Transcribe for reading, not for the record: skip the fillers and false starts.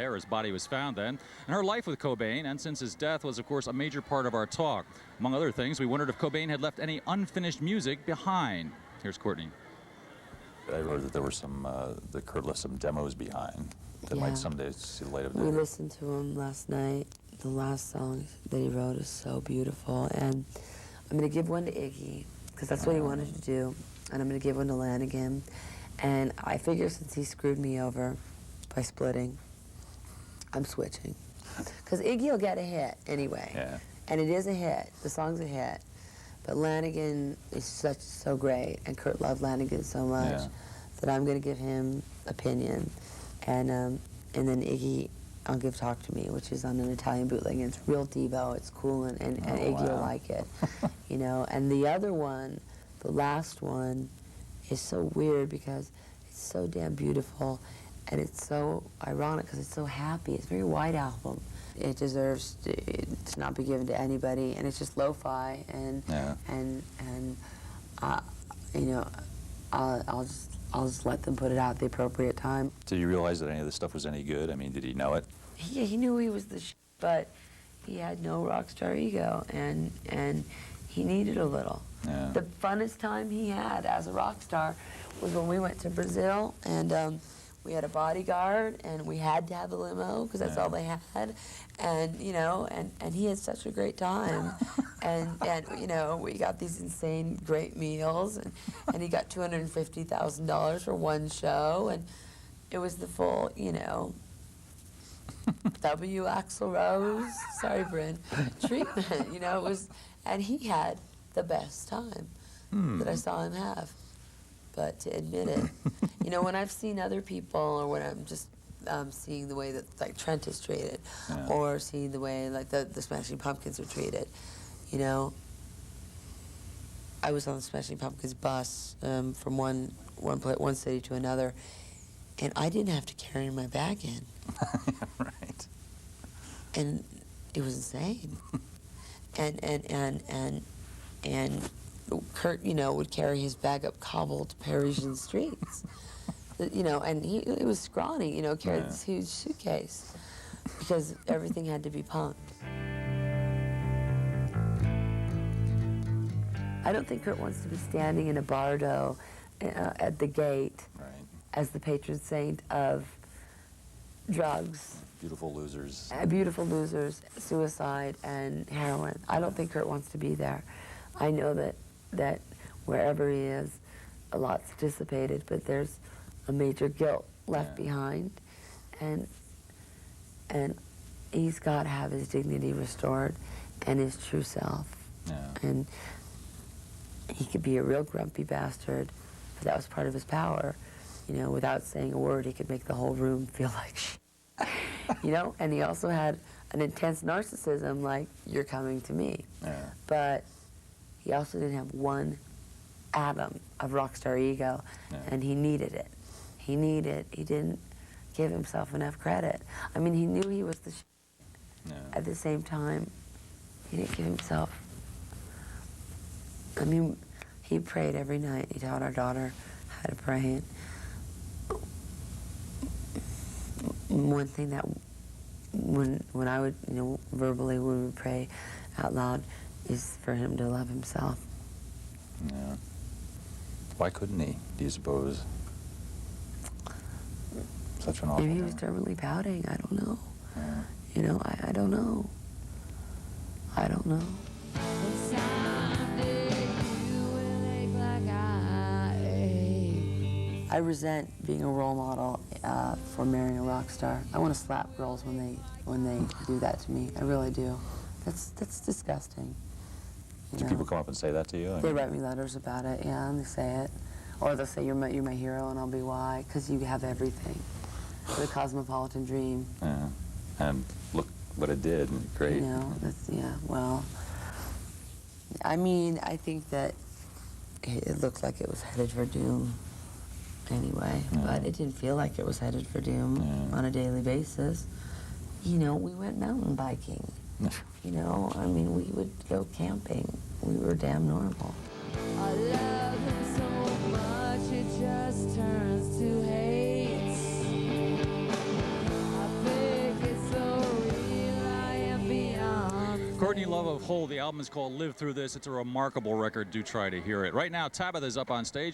His body was found then, and her life with Cobain, and since his death was, of course, a major part of our talk. Among other things, we wondered if Cobain had left any unfinished music behind. Here's Courtney. I heard that there were some, that Kurt left some demos behind that might someday see the light of day. We listened to him last night. The last song that he wrote is so beautiful, and I'm going to give one to Iggy, because that's what he wanted to do, and I'm going to give one to Lanigan. And I figure since he screwed me over by splitting, I'm switching. Because Iggy will get a hit anyway. Yeah. And it is a hit. The song's a hit. But Lanigan is so great, and Kurt loved Lanigan so much that I'm going to give him Opinion. And then Iggy, I'll give Talk to Me, which is on an Italian bootleg. And it's real Devo. It's cool, and Iggy will like it. You know, and the other one, the last one, is so weird because it's so damn beautiful. And it's so ironic because it's so happy. It's a very white album. It deserves to not be given to anybody, and it's just lo-fi. And you know, I'll just let them put it out at the appropriate time. Did you realize that any of this stuff was any good? I mean, did he know it? He knew he was the but he had no rock star ego, and he needed a little. Yeah. The funnest time he had as a rock star was when we went to Brazil, and we had a bodyguard, and we had to have a limo because that's all they had, and you know, and he had such a great time, and you know, we got these insane great meals, and he got $250,000 for one show, and it was the full, you know, W. Axl Rose, sorry, Bryn, treatment, you know, it was, and he had the best time that I saw him have. But to admit it, you know, when I've seen other people, or when I'm just seeing the way that like Trent is treated, or seeing the way like the Smashing Pumpkins are treated, you know, I was on the Smashing Pumpkins bus from one city to another, and I didn't have to carry my bag in. Right. And it was insane. and Kurt, you know, would carry his bag up cobbled Parisian streets. You know, and he was scrawny, you know, carried this huge suitcase because everything had to be punked. I don't think Kurt wants to be standing in a bardo at the gate as the patron saint of drugs. Beautiful losers. Beautiful losers, suicide, and heroin. I don't think Kurt wants to be there. I know that wherever he is, a lot's dissipated, but there's a major guilt left behind, and he's got to have his dignity restored and his true self. And he could be a real grumpy bastard, but that was part of his power. You know, without saying a word, he could make the whole room feel like shit. You know, and he also had an intense narcissism, like, you're coming to me. But he also didn't have one atom of rock star ego, and he needed it. He didn't give himself enough credit. I mean, he knew he was the shit. At the same time, he didn't give himself. I mean, he prayed every night. He taught our daughter how to pray. And one thing that, when I would, you know, verbally, when we would pray out loud, is for him to love himself. Yeah. Why couldn't he, do you suppose? Such an awful Maybe he was terminally pouting. I don't know. You know, I don't know. I don't know. I resent being a role model for marrying a rock star. I want to slap girls when they do that to me. I really do. That's disgusting. Do people come up and say that to you? They write me letters about it, and they say it. Or they'll say, you're my hero, and I'll be, why? Because you have everything. The cosmopolitan dream. Yeah. And look what it did. Great. You know, well, I mean, I think that it looked like it was headed for doom anyway, but it didn't feel like it was headed for doom on a daily basis. You know, we went mountain biking. You know, I mean, we would go camping. We were damn normal. I love him so much, it just turns to hate. I Courtney Love of Hole. The album is called Live Through This. It's a remarkable record. Do try to hear it. Right now, Tabitha's up on stage.